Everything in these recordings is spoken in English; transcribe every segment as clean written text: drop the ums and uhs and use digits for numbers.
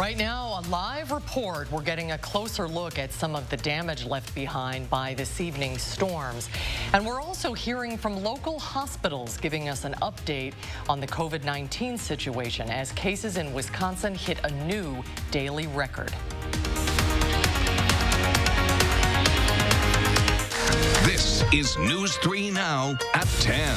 Right now, a live report. We're getting a closer look at some of the damage left behind by this evening's storms. And we're also hearing from local hospitals giving us an update on the COVID-19 situation as cases in Wisconsin hit a new daily record. This is News 3 Now at 10.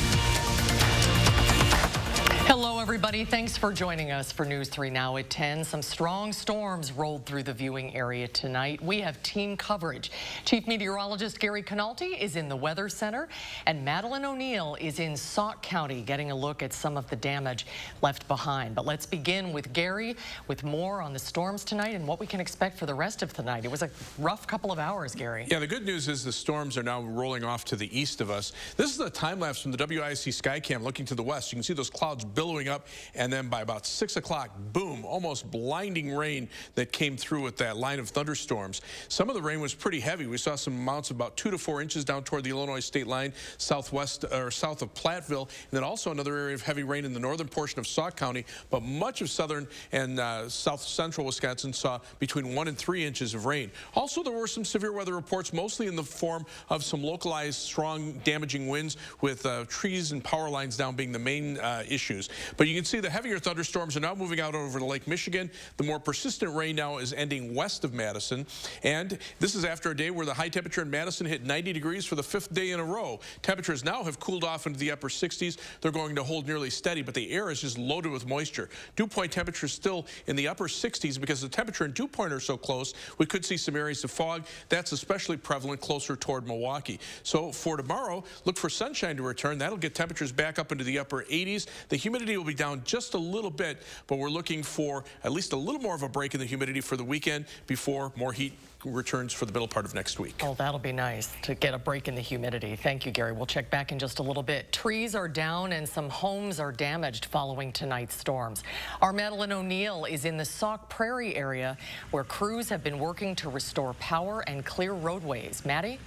Hello, everybody. Thanks for joining us for News 3 Now at 10. Some strong storms rolled through the viewing area tonight. We have team coverage. Chief Meteorologist Gary Canalti is in the Weather Center, and Madeline O'Neill is in Sauk County getting a look at some of the damage left behind. But let's begin with Gary with more on the storms tonight and what we can expect for the rest of the night. It was a rough couple of hours, Gary. Yeah, the good news is the storms are now rolling off to the east of us. This is a time lapse from the WIC Skycam looking to the west. You can see those clouds billowing up, and then by about 6 o'clock, boom, almost blinding rain that came through with that line of thunderstorms. Some of the rain was pretty heavy. We saw some amounts of about 2 to 4 inches down toward the Illinois state line, southwest or south of Platteville, and then also another area of heavy rain in the northern portion of Sauk County. But much of southern and south central Wisconsin saw between 1 and 3 inches of rain. Also, there were some severe weather reports, mostly in the form of some localized strong damaging winds, with trees and power lines down being the main issues. But you can see the heavier thunderstorms are now moving out over Lake Michigan. The more persistent rain now is ending west of Madison. And this is after a day where the high temperature in Madison hit 90 degrees for the 5th day in a row. Temperatures now have cooled off into the upper 60s. They're going to hold nearly steady, but the air is just loaded with moisture. Dew point temperature is still in the upper 60s because the temperature and dew point are so close. We could see some areas of fog. That's especially prevalent closer toward Milwaukee. So for tomorrow, look for sunshine to return. That'll get temperatures back up into the upper 80s. The humidity will be down just a little bit, but we're looking for at least a little more of a break in the humidity for the weekend before more heat returns for the middle part of next week. Oh, that'll be nice to get a break in the humidity. Thank you, Gary. We'll check back in just a little bit. Trees are down and some homes are damaged following tonight's storms. Our Madeline O'Neill is in the Sauk Prairie area where crews have been working to restore power and clear roadways. Maddie?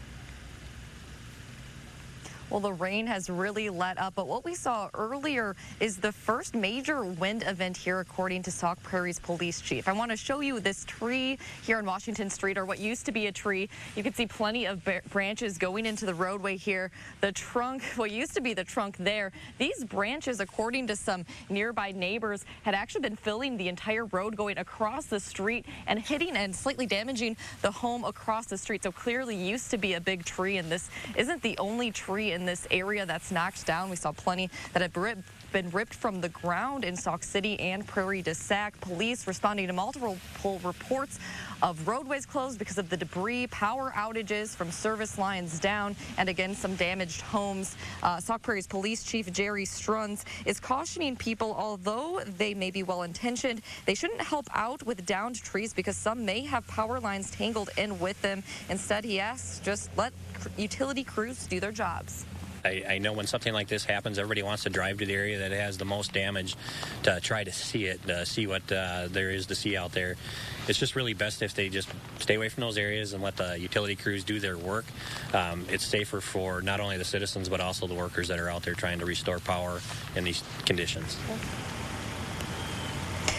Well, the rain has really let up, but what we saw earlier is the first major wind event here, according to Sauk Prairie's police chief. I want to show you this tree here on Washington Street, or what used to be a tree. You can see plenty of branches going into the roadway here. The trunk, what used to be the trunk there, these branches, according to some nearby neighbors, had actually been filling the entire road going across the street and hitting and slightly damaging the home across the street. So clearly used to be a big tree, and this isn't the only tree in this area that's knocked down. We saw plenty that have been ripped from the ground in Sauk City and Prairie du Sac. Police responding to multiple reports of roadways closed because of the debris, power outages from service lines down, and again, some damaged homes. Sauk Prairie's police chief, Jerry Strunz, is cautioning people, although they may be well-intentioned, they shouldn't help out with downed trees because some may have power lines tangled in with them. Instead, he asks, just let utility crews do their jobs. I know when something like this happens, everybody wants to drive to the area that has the most damage to try to see it, see what there is to see out there. It's just really best if they just stay away from those areas and let the utility crews do their work. It's safer for not only the citizens, but also the workers that are out there trying to restore power in these conditions.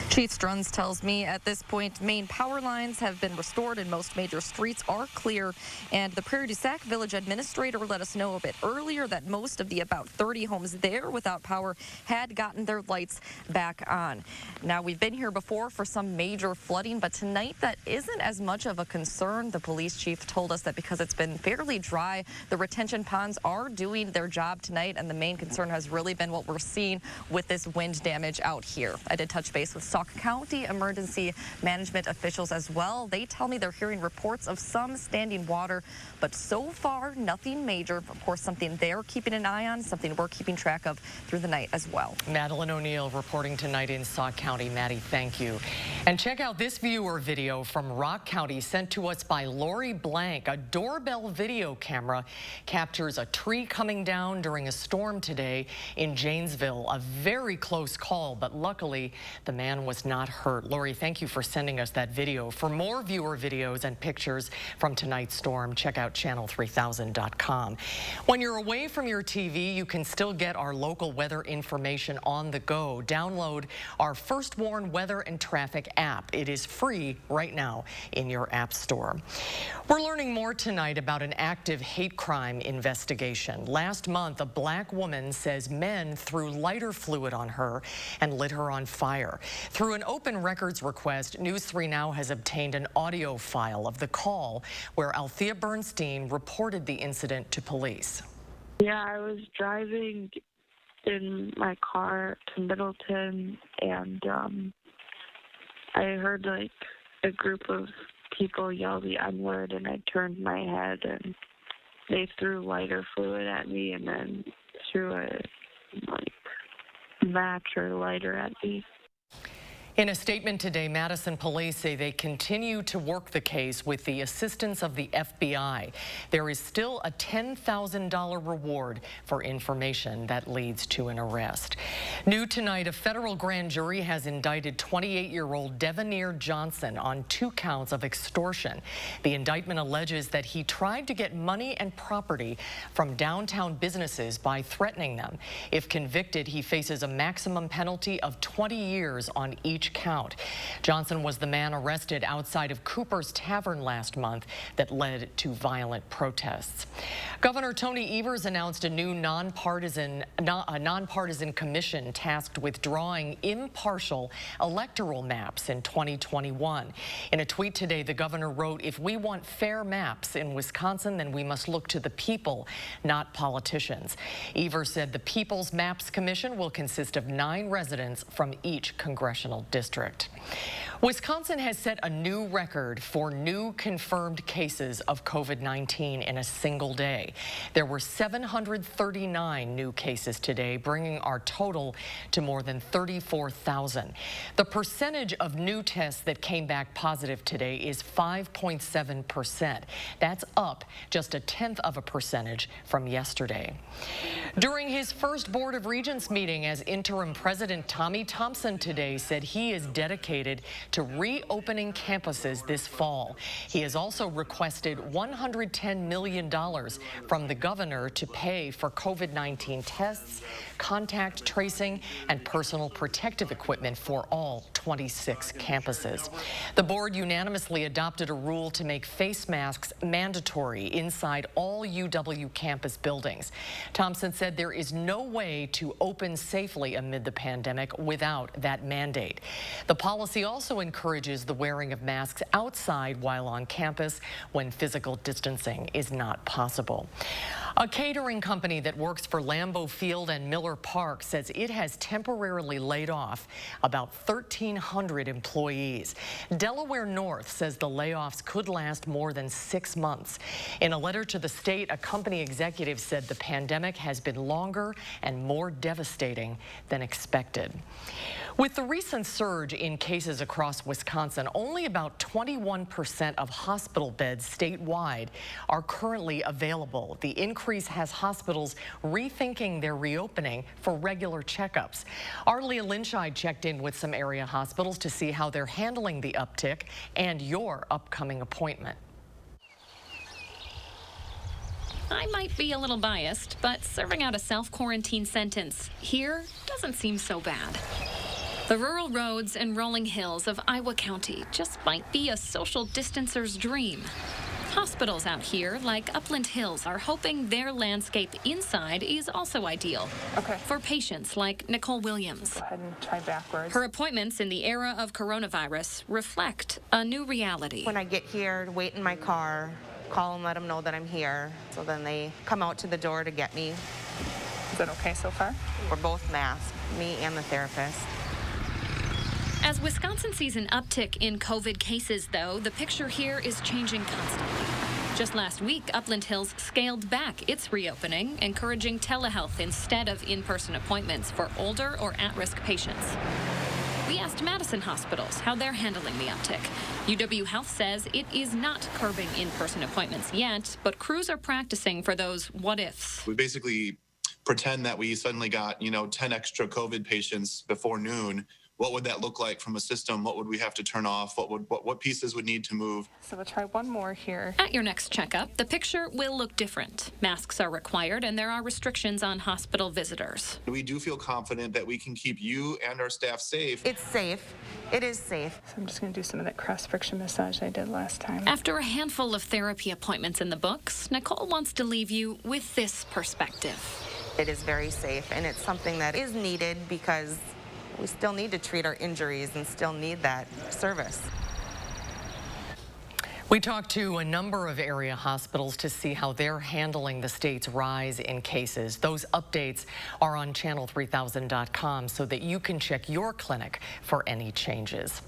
Chief Strunz tells me at this point, main power lines have been restored and most major streets are clear. And the Prairie du Sac Village administrator let us know a bit earlier that most of the about 30 homes there without power had gotten their lights back on. Now, we've been here before for some major flooding, but tonight that isn't as much of a concern. The police chief told us that because it's been fairly dry, the retention ponds are doing their job tonight, and the main concern has really been what we're seeing with this wind damage out here. I did touch base with Sauk County emergency management officials as well. They tell me they're hearing reports of some standing water, but so far nothing major. Of course, something they're keeping an eye on, something we're keeping track of through the night as well. Madeline O'Neill reporting tonight in Sauk County. Maddie, thank you. And check out this viewer video from Rock County sent to us by Lori Blank. A doorbell video camera captures a tree coming down during a storm today in Janesville. A very close call, but luckily the man was was not hurt. Lori, thank you for sending us that video. For more viewer videos and pictures from tonight's storm, check out channel3000.com. When you're away from your TV, you can still get our local weather information on the go. Download our First Warn Weather and Traffic app. It is free right now in your app store. We're learning more tonight about an active hate crime investigation. Last month, a black woman says men threw lighter fluid on her and lit her on fire. Through an open records request, News 3 Now has obtained an audio file of the call where Althea Bernstein reported the incident to police. Yeah, I was driving in my car to Middleton, and I heard like a group of people yell the N-word, and I turned my head, and they threw lighter fluid at me, and then threw a match or lighter at me. In a statement today, Madison police say they continue to work the case with the assistance of the FBI. There is still a $10,000 reward for information that leads to an arrest. New tonight, a federal grand jury has indicted 28-year-old Devanir Johnson on 2 counts of extortion. The indictment alleges that he tried to get money and property from downtown businesses by threatening them. If convicted, he faces a maximum penalty of 20 years on each count. Johnson was the man arrested outside of Cooper's Tavern last month that led to violent protests. Governor Tony Evers announced a new nonpartisan commission tasked with drawing impartial electoral maps in 2021. In a tweet today, the governor wrote, "If we want fair maps in Wisconsin, then we must look to the people, not politicians." Evers said the People's Maps Commission will consist of 9 residents from each congressional district. Wisconsin has set a new record for new confirmed cases of COVID-19 in a single day. There were 739 new cases today, bringing our total to more than 34,000. The percentage of new tests that came back positive today is 5.7%. That's up just 0.1% from yesterday. During his first Board of Regents meeting as interim president, Tommy Thompson today said he is dedicated to reopening campuses this fall. He has also requested $110 million from the governor to pay for COVID-19 tests, contact tracing, and personal protective equipment for all 26 campuses. The board unanimously adopted a rule to make face masks mandatory inside all UW campus buildings. Thompson said there is no way to open safely amid the pandemic without that mandate. The policy also encourages the wearing of masks outside while on campus when physical distancing is not possible. A catering company that works for Lambeau Field and Miller Park says it has temporarily laid off about 1,300 employees. Delaware North says the layoffs could last more than 6 months. In a letter to the state, a company executive said the pandemic has been longer and more devastating than expected. With the recent surge in cases across Wisconsin, only about 21% of hospital beds statewide are currently available. The increase has hospitals rethinking their reopening for regular checkups. Our Leah Lynchide checked in with some area hospitals to see how they're handling the uptick and your upcoming appointment. I might be a little biased, but serving out a self-quarantine sentence here doesn't seem so bad. The rural roads and rolling hills of Iowa County just might be a social distancer's dream. Hospitals out here, like Upland Hills, are hoping their landscape inside is also ideal. Okay. For patients like Nicole Williams. Go ahead and try backwards. Her appointments in the era of coronavirus reflect a new reality. When I get here, wait in my car, call and let them know that I'm here. So then they come out to the door to get me. Is that okay so far? We're both masked, me and the therapist. As Wisconsin sees an uptick in COVID cases, though, the picture here is changing constantly. Just last week, Upland Hills scaled back its reopening, encouraging telehealth instead of in-person appointments for older or at-risk patients. We asked Madison hospitals how they're handling the uptick. UW Health says it is not curbing in-person appointments yet, but crews are practicing for those what-ifs. We basically pretend that we suddenly got, 10 extra COVID patients before noon. what would that look like from a system? What would we have to turn off? What pieces would need to move? So we'll try one more here. At your next checkup, the picture will look different. Masks are required and there are restrictions on hospital visitors. We do feel confident that we can keep you and our staff safe. It's safe. It is safe. So I'm just going to do some of that cross-friction massage I did last time. After a handful of therapy appointments in the books, Nicole wants to leave you with this perspective. It is very safe, and it's something that is needed because we still need to treat our injuries and still need that service. We talked to a number of area hospitals to see how they're handling the state's rise in cases. Those updates are on channel3000.com so that you can check your clinic for any changes.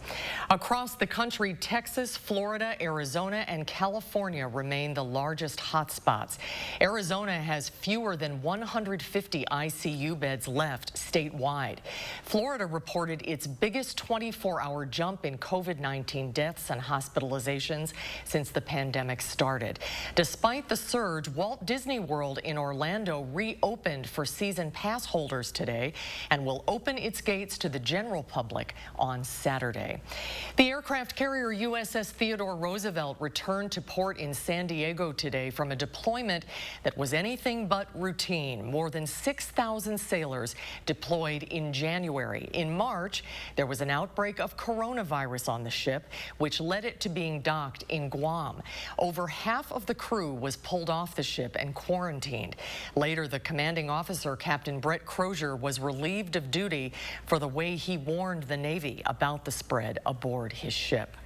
Across the country, Texas, Florida, Arizona, and California remain the largest hotspots. Arizona has fewer than 150 ICU beds left statewide. Florida reported its biggest 24-hour jump in COVID-19 deaths and hospitalizations since the pandemic started. Despite the surge, Walt Disney World in Orlando reopened for season pass holders today and will open its gates to the general public on Saturday. The aircraft carrier USS Theodore Roosevelt returned to port in San Diego today from a deployment that was anything but routine. More than 6,000 sailors deployed in January. In March, there was an outbreak of coronavirus on the ship, which led it to being docked in Guam. Over half of the crew was pulled off the ship and quarantined. Later, the commanding officer, Captain Brett Crozier, was relieved of duty for the way he warned the Navy about the spread aboard his ship.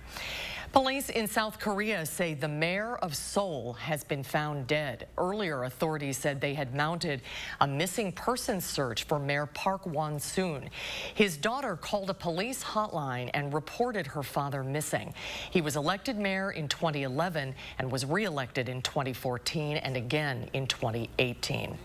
Police in South Korea say the mayor of Seoul has been found dead. Earlier, authorities said they had mounted a missing persons search for Mayor Park Won-soon. His daughter called a police hotline and reported her father missing. He was elected mayor in 2011 and was re-elected in 2014 and again in 2018.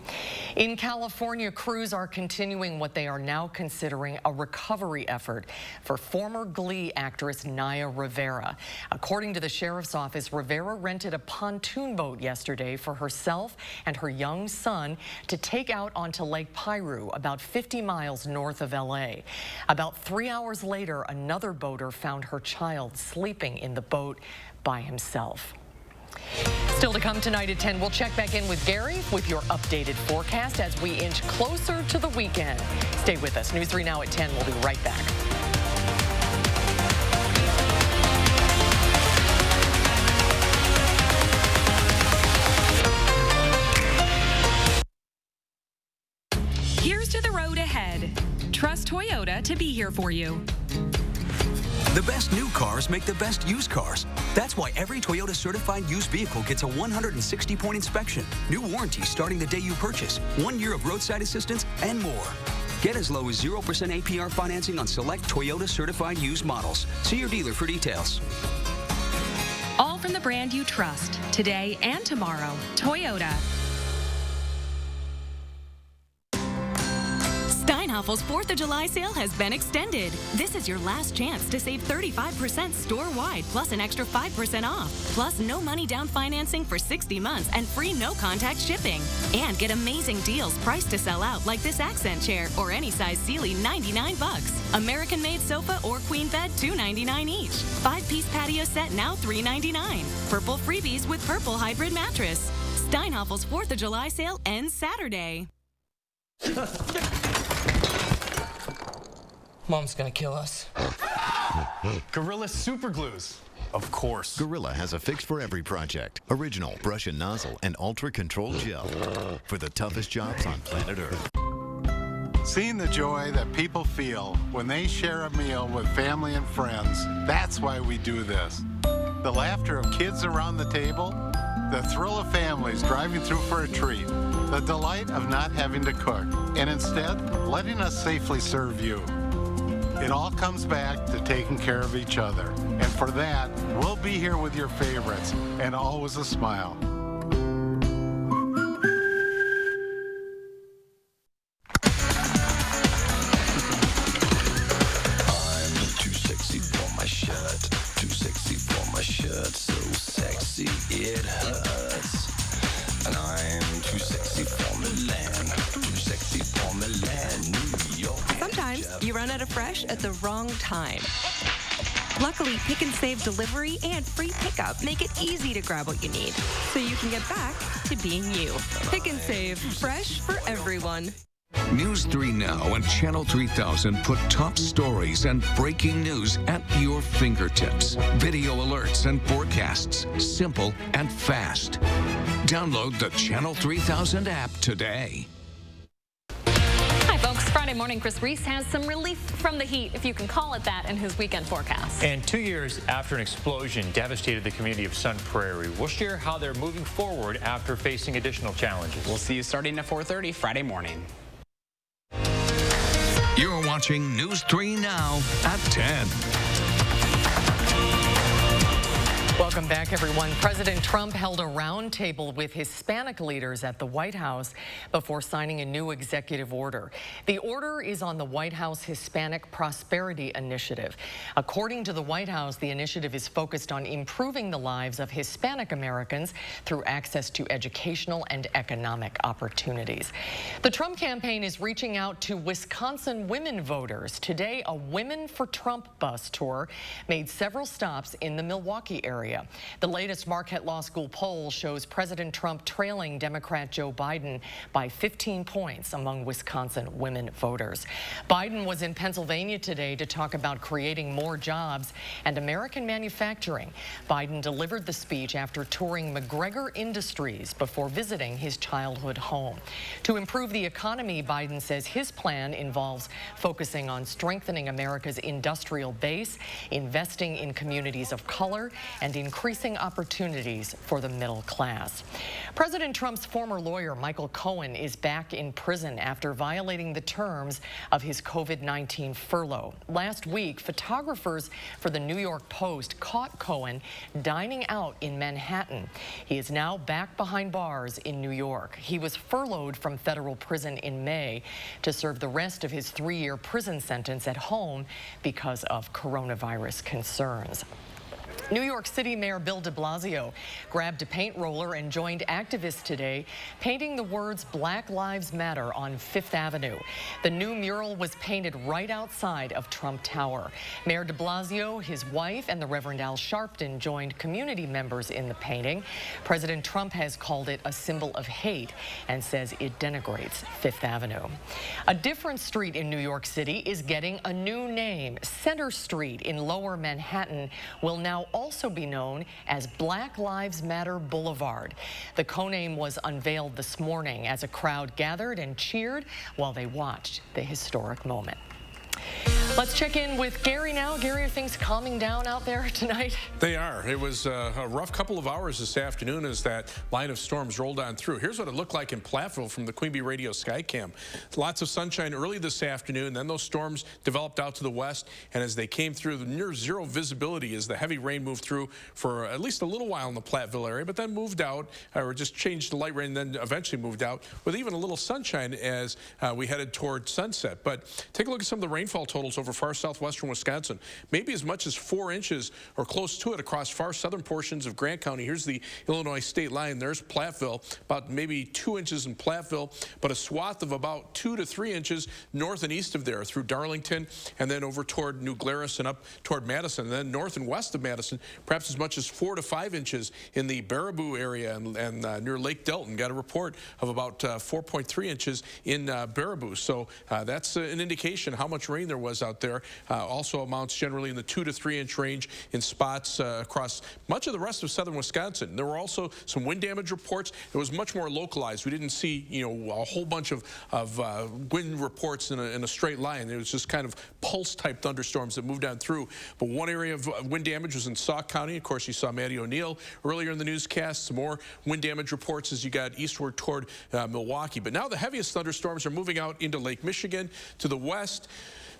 In California, crews are continuing what they are now considering a recovery effort for former Glee actress Naya Rivera. According to the sheriff's office, Rivera rented a pontoon boat yesterday for herself and her young son to take out onto Lake Piru, about 50 miles north of L.A. About 3 hours later, another boater found her child sleeping in the boat by himself. Still to come tonight at 10, we'll check back in with Gary with your updated forecast as we inch closer to the weekend. Stay with us. News 3 Now at 10. We'll be right back. Here's to the road ahead. Trust Toyota to be here for you. The best new cars make the best used cars. That's why every Toyota certified used vehicle gets a 160-point inspection, new warranty starting the day you purchase, 1 year of roadside assistance, and more. Get as low as 0% APR financing on select Toyota certified used models. See your dealer for details. All from the brand you trust, today and tomorrow. Toyota. Steinhaffel's 4th of July sale has been extended. This is your last chance to save 35% store-wide, plus an extra 5% off. Plus no money down financing for 60 months and free no-contact shipping. And get amazing deals priced to sell out like this accent chair or any size Sealy, $99. American-made sofa or queen bed, $299 each. 5-piece patio set now $399. Purple freebies with purple hybrid mattress. Steinhaffel's 4th of July sale ends Saturday. Mom's gonna kill us. Gorilla Super Glues. Of course. Gorilla has a fix for every project. Original brush and nozzle and ultra control gel for the toughest jobs on planet Earth. Seeing the joy that people feel when they share a meal with family and friends, that's why we do this. The laughter of kids around the table, the thrill of families driving through for a treat, the delight of not having to cook, and instead letting us safely serve you. It all comes back to taking care of each other. And for that, we'll be here with your favorites and always a smile. I'm too sexy for my shirt. Too sexy for my shirt. So sexy it hurts. And I'm too sexy for Milan. Too sexy for Milan. New York. Sometimes you run out of fresh fresh at the wrong time. Luckily, Pick and Save delivery and free pickup make it easy to grab what you need, so you can get back to being you. Pick and Save, fresh for everyone. News 3 Now and Channel 3000 put top stories and breaking news at your fingertips. Video alerts and forecasts, simple and fast. Download the Channel 3000 app today. Hi, folks. Friday morning, Chris Reese has some relief from the heat, if you can call it that, in his weekend forecast. And 2 years after an explosion devastated the community of Sun Prairie, we'll share how they're moving forward after facing additional challenges. We'll see you starting at 4:30 Friday morning. You're watching News 3 Now at 10. Welcome back, everyone. President Trump held a roundtable with Hispanic leaders at the White House before signing a new executive order. The order is on the White House Hispanic Prosperity Initiative. According to the White House, the initiative is focused on improving the lives of Hispanic Americans through access to educational and economic opportunities. The Trump campaign is reaching out to Wisconsin women voters. Today, a Women for Trump bus tour made several stops in the Milwaukee area. The latest Marquette Law School poll shows President Trump trailing Democrat Joe Biden by 15 points among Wisconsin women voters. Biden was in Pennsylvania today to talk about creating more jobs and American manufacturing. Biden delivered the speech after touring McGregor Industries before visiting his childhood home. To improve the economy, Biden says his plan involves focusing on strengthening America's industrial base, investing in communities of color, and increasing opportunities for the middle class. President Trump's former lawyer, Michael Cohen, is back in prison after violating the terms of his COVID-19 furlough. Last week, photographers for the New York Post caught Cohen dining out in Manhattan. He is now back behind bars in New York. He was furloughed from federal prison in May to serve the rest of his 3-year prison sentence at home because of coronavirus concerns. New York City Mayor Bill de Blasio grabbed a paint roller and joined activists today, painting the words Black Lives Matter on Fifth Avenue. The new mural was painted right outside of Trump Tower. Mayor de Blasio, his wife, and the Reverend Al Sharpton joined community members in the painting. President Trump has called it a symbol of hate and says it denigrates Fifth Avenue. A different street in New York City is getting a new name. Center Street in Lower Manhattan will now also be known as Black Lives Matter Boulevard. The co-name was unveiled this morning as a crowd gathered and cheered while they watched the historic moment. Let's check in with Gary now. Gary, are things calming down out there tonight? They are. It was a rough couple of hours this afternoon as that line of storms rolled on through. Here's what it looked like in Platteville from the Queen Bee Radio Skycam. Lots of sunshine early this afternoon. Then those storms developed out to the west, and as they came through, the near zero visibility as the heavy rain moved through for at least a little while in the Platteville area, but then moved out, or just changed to light rain, and then eventually moved out with even a little sunshine as we headed toward sunset. But take a look at some of the rainfall totals over far southwestern Wisconsin. Maybe as much as 4 inches or close to it across far southern portions of Grant County. Here's the Illinois state line. There's Platteville, about maybe 2 inches in Platteville, but a swath of about 2 to 3 inches north and east of there through Darlington and then over toward New Glarus and up toward Madison. And then north and west of Madison, perhaps as much as 4 to 5 inches in the Baraboo area and near Lake Delton. Got a report of about 4.3 inches in Baraboo. So that's an indication how much rain there was out there. Also amounts generally in the 2 to 3 inch range in spots across much of the rest of southern Wisconsin. There were also some wind damage reports. It was much more localized. We didn't see, a whole bunch of wind reports in a straight line. It was just kind of pulse-type thunderstorms that moved on through. But one area of wind damage was in Sauk County. Of course, you saw Matty O'Neill earlier in the newscast. Some more wind damage reports as you got eastward toward Milwaukee. But now the heaviest thunderstorms are moving out into Lake Michigan to the west.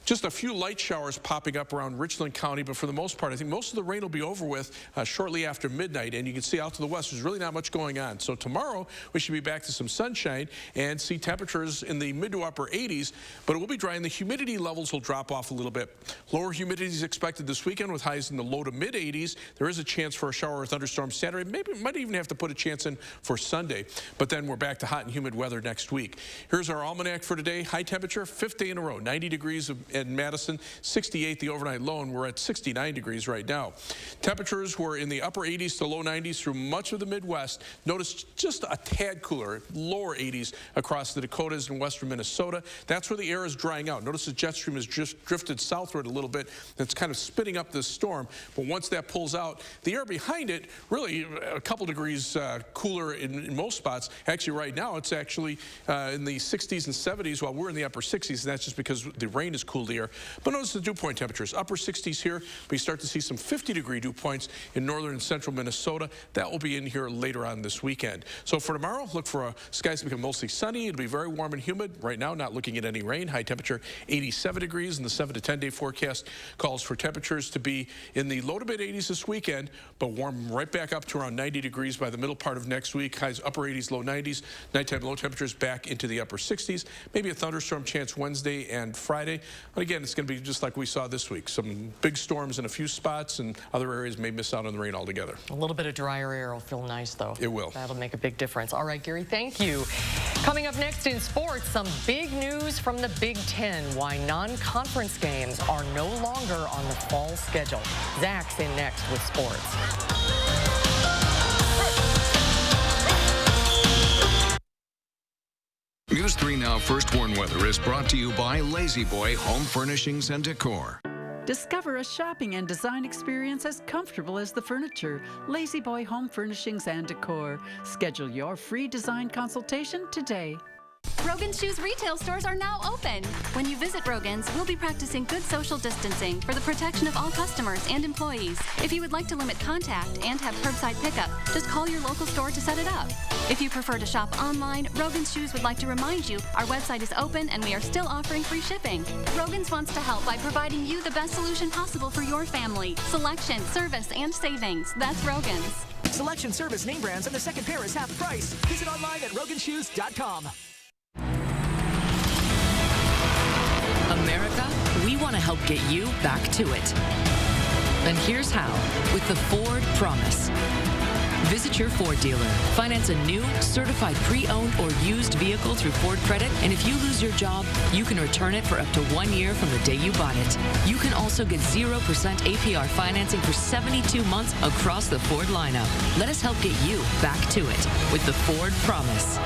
Just a few light showers popping up around Richland County, but for the most part, I think most of the rain will be over with shortly after midnight, and you can see out to the west, there's really not much going on. So tomorrow, we should be back to some sunshine and see temperatures in the mid to upper 80s, but it will be dry, and the humidity levels will drop off a little bit. Lower humidity is expected this weekend with highs in the low to mid 80s. There is a chance for a shower or thunderstorm Saturday. Maybe might even have to put a chance in for Sunday, but then we're back to hot and humid weather next week. Here's our almanac for today. High temperature, 5th day in a row, 90 degrees and Madison, 68 the overnight low, and we're at 69 degrees right now. Temperatures were in the upper 80s to low 90s through much of the Midwest. Notice just a tad cooler, lower 80s across the Dakotas and western Minnesota. That's where the air is drying out. Notice the jet stream has just drifted southward a little bit. It's kind of spinning up this storm, but once that pulls out, the air behind it really a couple degrees cooler in most spots. Actually, right now, it's actually in the 60s and 70s while we're in the upper 60s, and that's just because the rain has cooled the air. But notice the dew point temperatures. Upper 60s here. We start to see some 50-degree dew points in northern and central Minnesota. That will be in here later on this weekend. So for tomorrow, look for skies to become mostly sunny. It'll be very warm and humid. Right now, not looking at any rain. High temperature 87 degrees, and the 7 to 10-day forecast calls for temperatures to be in the low to mid 80s this weekend, but warm right back up to around 90 degrees by the middle part of next week. Highs upper 80s, low 90s. Nighttime low temperatures back into the upper 60s. Maybe a thunderstorm chance Wednesday and Friday. But again, it's going to be just like we saw this week. Some big storms in a few spots, and other areas may miss out on the rain altogether. A little bit of drier air will feel nice, though. It will. That'll make a big difference. All right, Gary, thank you. Coming up next in sports, some big news from the Big Ten. Why non-conference games are no longer on the fall schedule. Zach's in next with sports. News 3 Now First Warn Weather is brought to you by Lazy Boy Home Furnishings and Decor. Discover a shopping and design experience as comfortable as the furniture. Lazy Boy Home Furnishings and Decor. Schedule your free design consultation today. Rogan's Shoes retail stores are now open. When you visit Rogan's, we'll be practicing good social distancing for the protection of all customers and employees. If you would like to limit contact and have curbside pickup, just call your local store to set it up. If you prefer to shop online, Rogan's Shoes would like to remind you our website is open and we are still offering free shipping. Rogan's wants to help by providing you the best solution possible for your family. Selection, service, and savings. That's Rogan's. Selection, service, name brands, and the second pair is half price. Visit online at roganshoes.com. America, we want to help get you back to it. And here's how, with the Ford Promise. Visit your Ford dealer, finance a new, certified pre-owned or used vehicle through Ford Credit, and if you lose your job, you can return it for up to 1 year from the day you bought it. You can also get 0% APR financing for 72 months across the Ford lineup. Let us help get you back to it with the Ford Promise.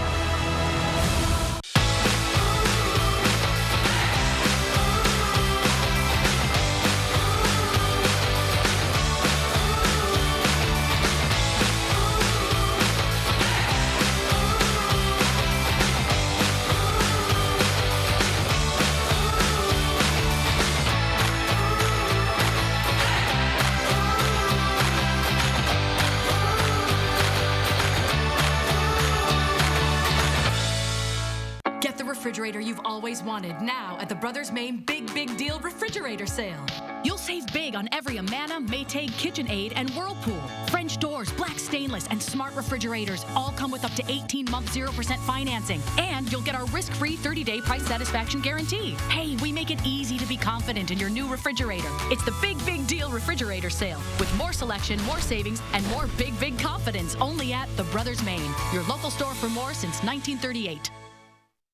Refrigerator you've always wanted now at the Brothers Maine Big Deal Refrigerator Sale. You'll save big on every Amana, Maytag, KitchenAid, and Whirlpool. French doors, black stainless, and smart refrigerators all come with up to 18-month 0% financing. And you'll get our risk-free 30-day price satisfaction guarantee. Hey, we make it easy to be confident in your new refrigerator. It's the Big Deal Refrigerator Sale with more selection, more savings, and more big confidence only at the Brothers Maine, your local store for more since 1938.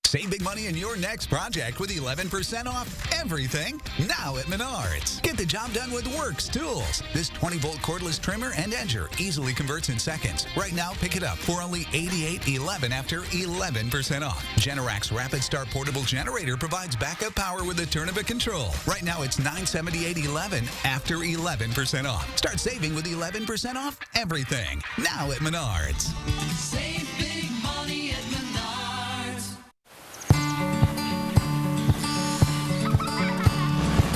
Save big money in your next project with 11% off everything now at Menards. Get the job done with Works Tools. This 20-volt cordless trimmer and edger easily converts in seconds. Right now, pick it up for only $88.11 after 11% off. Generac Rapid Start Portable Generator provides backup power with a turn of a control. Right now, it's $978.11 after 11% off. Start saving with 11% off everything now at Menards. Save big money at Menards.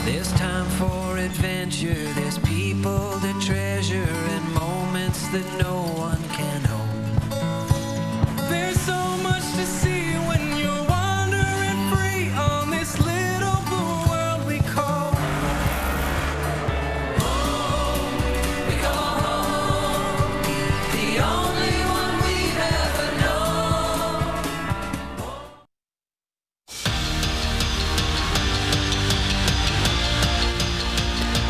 There's time for adventure, there's people to treasure, and moments that no one can own. There's so much to see when you're wandering free on this little blue world we call home. We call home, the only one we've ever known.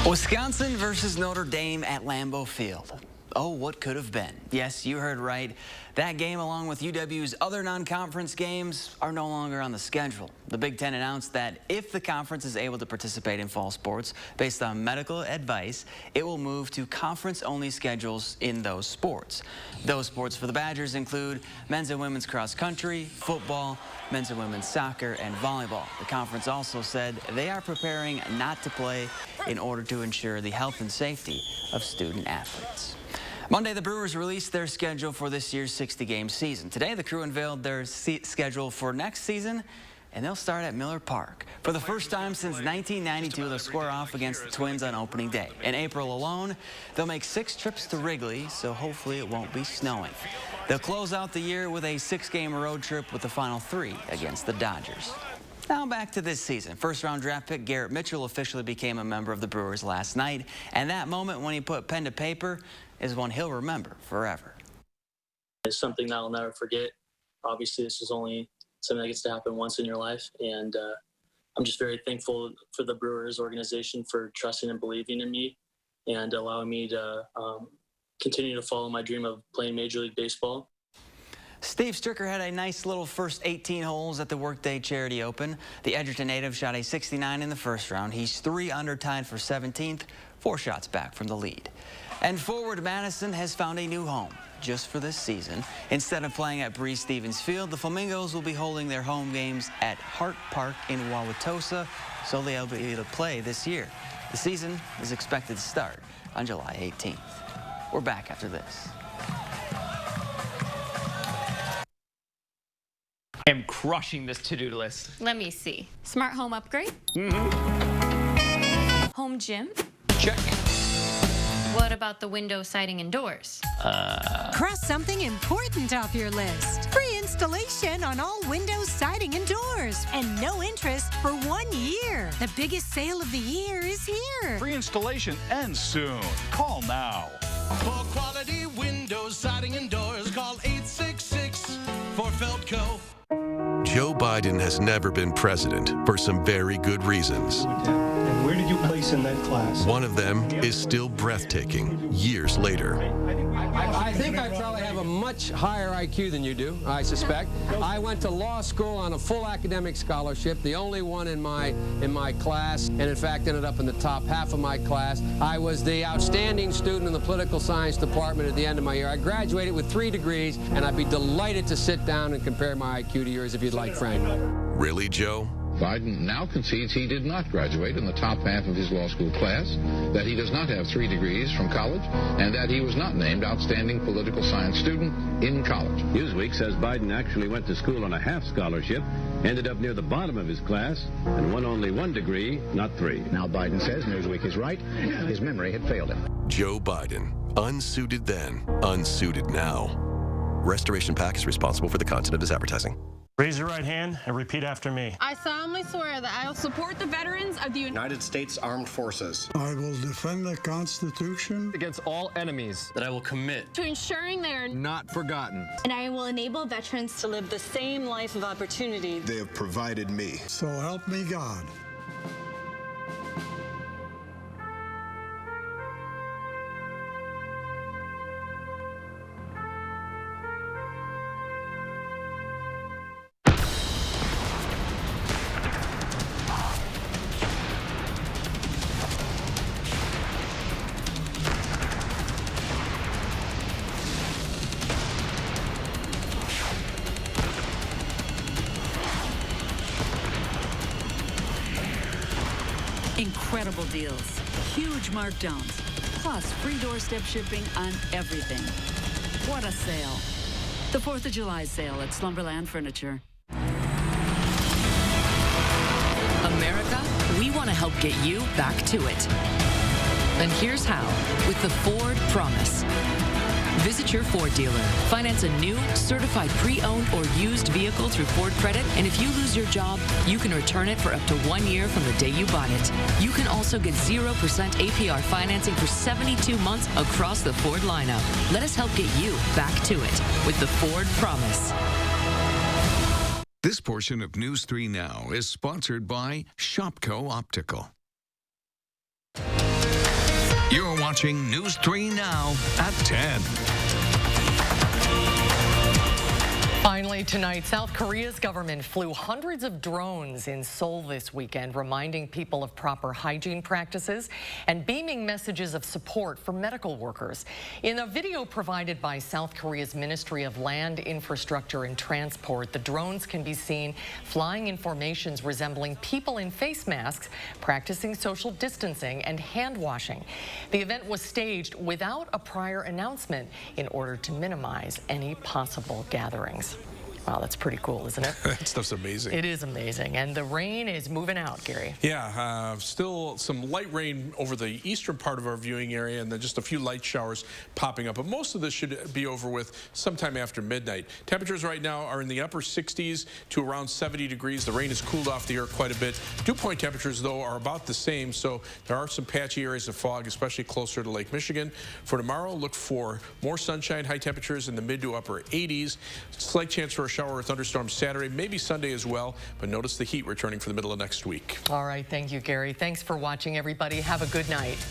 Wisconsin versus Notre Dame at Lambeau Field. Oh, what could have been? Yes, you heard right. That game, along with UW's other non-conference games, are no longer on the schedule. The Big Ten announced that if the conference is able to participate in fall sports based on medical advice, it will move to conference-only schedules in those sports. Those sports for the Badgers include men's and women's cross country, football, men's and women's soccer, and volleyball. The conference also said they are preparing not to play in order to ensure the health and safety of student athletes. Monday, the Brewers released their schedule for this year's 60-game season. Today, the crew unveiled their schedule for next season, and they'll start at Miller Park. For the first time since 1992, they'll square off against the Twins on opening day. In April alone, they'll make 6 trips to Wrigley, so hopefully it won't be snowing. They'll close out the year with a 6-game road trip with the final 3 against the Dodgers. Now back to this season. First-round draft pick Garrett Mitchell officially became a member of the Brewers last night, and that moment when he put pen to paper is one he'll remember forever. It's something that I'll never forget. Obviously, this is only something that gets to happen once in your life, and I'm just very thankful for the Brewers organization for trusting and believing in me and allowing me to continue to follow my dream of playing Major League Baseball. Steve Stricker had a nice little first 18 holes at the Workday Charity Open. The Edgerton native shot a 69 in the first round. He's 3 under, tied for 17th, 4 shots back from the lead. And forward Madison has found a new home just for this season. Instead of playing at Breese Stevens Field, the Flamingos will be holding their home games at Hart Park in Wauwatosa, so they'll be able to play this year. The season is expected to start on July 18th. We're back after this. I am crushing this to-do list. Let me see. Smart home upgrade? Home gym? Check. What about the window, siding, and doors? Cross something important off your list. Free installation on all windows, siding, and doors. And no interest for 1 year. The biggest sale of the year is here. Free installation ends soon. Call now. For quality windows, siding, and doors, call 866 for SHOPKO. Joe Biden has never been president for some very good reasons. And where did you place in that class? One of them is still breathtaking years later. I think I probably have a much higher IQ than you do, I suspect. I went to law school on a full academic scholarship, the only one in my class, and in fact ended up in the top half of my class. I was the outstanding student in the political science department at the end of my year. I graduated with 3 degrees, and I'd be delighted to sit down and compare my IQ to yours if you'd like, Frank. Really, Joe? Biden now concedes he did not graduate in the top half of his law school class, that he does not have 3 degrees from college, and that he was not named outstanding political science student in college. Newsweek says Biden actually went to school on a half scholarship, ended up near the bottom of his class, and won only 1 degree, not 3. Now Biden says Newsweek is right. His memory had failed him. Joe Biden. Unsuited then, unsuited now. Restoration PAC is responsible for the content of this advertising. Raise your right hand and repeat after me. I solemnly swear that I will support the veterans of the United States Armed Forces. I will defend the Constitution against all enemies. That I will commit to ensuring they are not forgotten. And I will enable veterans to live the same life of opportunity they have provided me. So help me God. Incredible deals, huge markdowns, plus free doorstep shipping on everything. What a sale. The 4th of July sale at Slumberland Furniture. America, we want to help get you back to it. And here's how, with the Ford Promise. Visit your Ford dealer. Finance a new, certified pre-owned or used vehicle through Ford Credit, and if you lose your job, you can return it for up to 1 year from the day you bought it. You can also get 0% APR financing for 72 months across the Ford lineup. Let us help get you back to it with the Ford Promise. This portion of News 3 Now is sponsored by SHOPKO Optical. You're watching News 3 Now at 10. Finally tonight, South Korea's government flew hundreds of drones in Seoul this weekend, reminding people of proper hygiene practices and beaming messages of support for medical workers. In a video provided by South Korea's Ministry of Land, Infrastructure and Transport, the drones can be seen flying in formations resembling people in face masks, practicing social distancing and hand washing. The event was staged without a prior announcement in order to minimize any possible gatherings. Wow, that's pretty cool, isn't it? That stuff's amazing. It is amazing. And the rain is moving out, Gary. Yeah, still some light rain over the eastern part of our viewing area, and then just a few light showers popping up. But most of this should be over with sometime after midnight. Temperatures right now are in the upper 60s to around 70 degrees. The rain has cooled off the air quite a bit. Dew point temperatures, though, are about the same, so there are some patchy areas of fog, especially closer to Lake Michigan. For tomorrow, look for more sunshine, high temperatures in the mid to upper 80s. Slight chance for a shower or thunderstorm Saturday, maybe Sunday as well, but notice the heat returning for the middle of next week. All right, thank you, Gary. Thanks for watching, everybody. Have a good night.